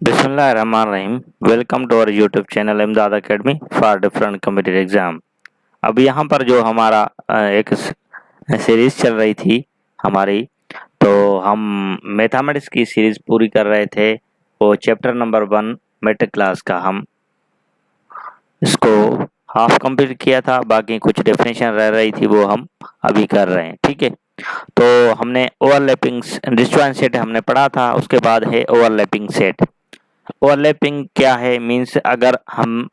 बिस्मिल्लाहिर्रहमानिर्रहीम। Welcome to our YouTube channel Imdad academy for different competitive exam. अब यहाँ पर जो हमारा एक सीरीज चल रही थी हमारी, तो हम मैथमेटिक्स की सीरीज पूरी कर रहे थे। वो चैप्टर नंबर 1 मैट्रिक क्लास का हम इसको हाफ कंप्लीट किया था, बाकी कुछ डेफिनेशन रह रही थी वो हम अभी कर रहे हैं। ठीक है, तो हमने ओवरलैपिंग डिस्जॉइंट सेट हमने पढ़ा था, उसके बाद है ओवरलैपिंग सेट। ओवरलैपिंग क्या है? मीन्स अगर हम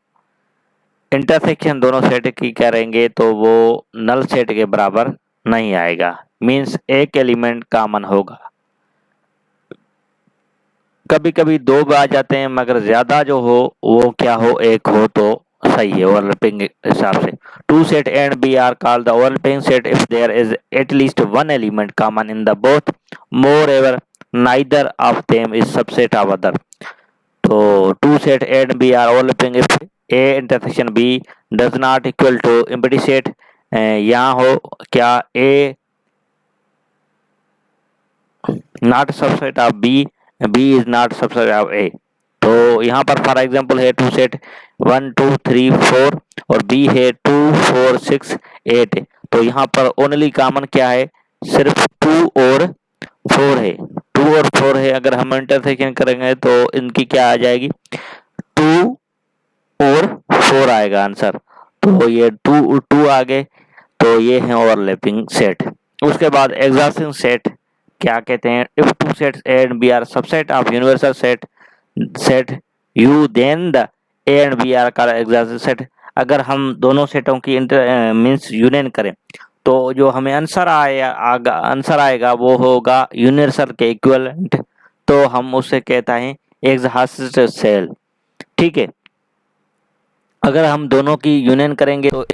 इंटरसेक्शन दोनों सेट की करेंगे तो वो नल सेट के बराबर नहीं आएगा। मीन्स एक एलिमेंट कॉमन होगा। कभी कभी दो भी आ जाते हैं, मगर ज्यादा जो हो वो क्या हो, एक हो तो सही है ओवरलैपिंग हिसाब से। Two set and B are called the overlapping set if there is at least one element common in the both, moreover neither of them is subset of other. तो two set A and B are overlapping if A intersection B does not equal to empty set। यहाँ हो क्या A not subset of B, B is not subset of A। तो यहाँ पर for example है to set 1 2 3 4 और B है 2 4 6 8। तो यहाँ पर ओनली कॉमन क्या है? सिर्फ 2 और 4 है। 2 और 4 है। अगर हम इंटरसेक्शन करेंगे तो इनकी क्या आ जाएगी? 2 और 4 आएगा आंसर। तो ये 2 आ गए, तो ये है ओवरलैपिंग सेट। उसके बाद एग्जॉस्टिंग सेट क्या कहते हैं? If two sets A and B are subset of universal set U then the A and B are का एग्जॉस्टिंग सेट। अगर हम दोनों सेटों की मींस यूनियन करें तो जो हमें आंसर आएगा वो होगा यूनिवर्सल के इक्विवेलेंट। तो हम उसे कहता है एग्जॉस्टिव सेल। ठीक है, अगर हम दोनों की यूनियन करेंगे तो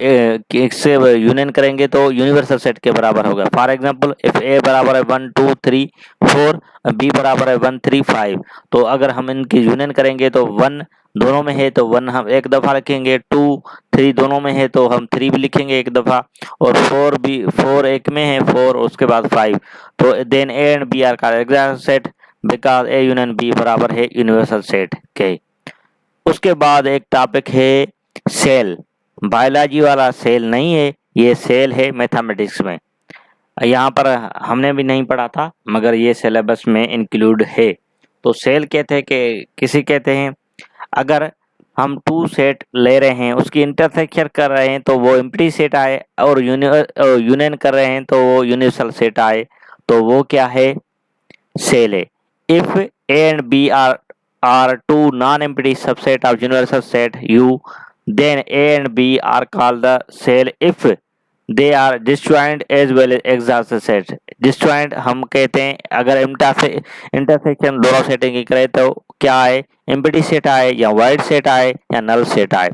इससे यूनियन करेंगे तो यूनिवर्सल सेट के बराबर होगा। फॉर एग्जांपल इफ ए बराबर है 1 2 3 4, बी बराबर है 1 3 5। तो अगर हम इनकी यूनियन करेंगे तो 1 दोनों में है तो 1 हम एक दफा लिखेंगे, 2 3 दोनों में है तो हम 3 भी लिखेंगे एक दफा, और 4 एक में है 4, उसके बाद 5। तो then A and B are का exact set because A union B बराबर है यूनिवर्सल सेट के। उसके बाद एक टॉपिक है सेल। बायोलॉजी वाला सेल नहीं है, ये सेल है मैथमेटिक्स में। यहाँ पर हमने भी नहीं पढ़ा था, मगर ये सिलेबस में इंक्लूड है। तो सेल कहते हैं कि किसी कहते हैं अगर हम टू सेट ले रहे हैं, उसकी इंटरसेक्शन कर रहे हैं तो वो एम्प्टी सेट आए, और यूनियन कर रहे हैं तो वो यूनिवर्सल सेट आए, तो वो क्या है? सेल है। If A and B are two non-empty subset of universal set U, then A and B are called the cell if they are disjoint as well as exhaustive set। disjoint हम कहते हैं अगर intersection दोनों setting की करें तो क्या आए? एम्प्टी सेट आए, या वाइड सेट आए, या नल सेट आए।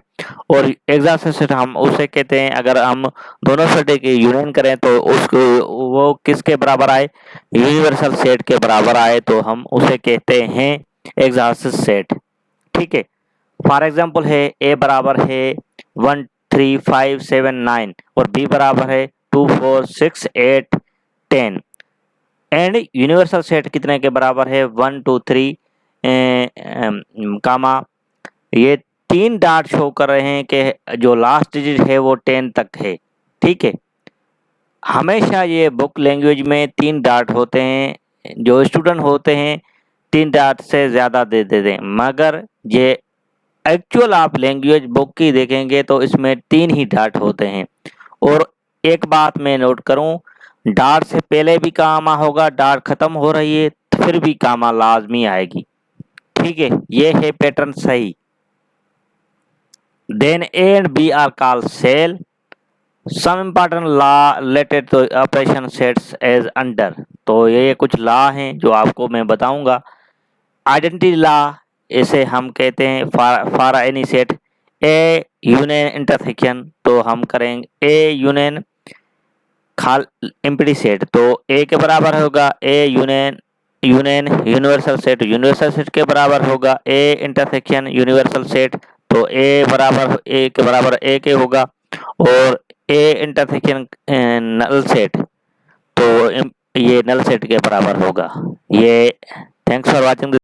और एग्जॉस्टिव सेट हम उसे कहते हैं अगर हम दोनों सेट की यूनियन करें तो उसको वो किसके बराबर आए? यूनिवर्सल सेट के बराबर आए, तो हम उसे कहते हैं एग्जॉस्टिव सेट। ठीक है, फॉर एग्जांपल है ए बराबर है 1 3 5 7 9 और बी बराबर है 2 4 6 8 10। एंड यूनिवर्सल सेट कितने के बराबर है? 1 2 3 कामा ये 3 डॉट शो कर रहे हैं कि जो लास्ट डिजिट है वो 10 तक है। ठीक है, हमेशा ये बुक लैंग्वेज में 3 डॉट होते हैं, जो स्टूडेंट होते हैं 3 डॉट से ज्यादा दे देते हैं, मगर ये एक्चुअल आप लैंग्वेज बुक की देखेंगे तो इसमें 3 ही डॉट होते हैं। और एक बात मैं नोट करूं, डॉट से पहले भी कामा होगा, डॉट खत्म हो रही है तो फिर भी कामा लाजमी आएगी। ठीक है, ये है पैटर्न सही। Then A and B are called cell. Some important law related to operation sets as under. तो ये कुछ लॉ हैं जो आपको मैं बताऊंगा। आइडेंटिटी लॉ, इसे हम कहते हैं for any set A union intersection, तो हम करेंगे ए यूनियन खाल एम्प्टी सेट, तो ए के बराबर होगा ए यूनियन यूनिवर्सल सेट के बराबर होगा ए इंटरसेक्शन यूनिवर्सल सेट, तो ए के बराबर ए के होगा, और ए इंटरसेक्शन नल सेट, तो ये नल सेट के बराबर होगा। ये थैंक्स फॉर वाचिंग।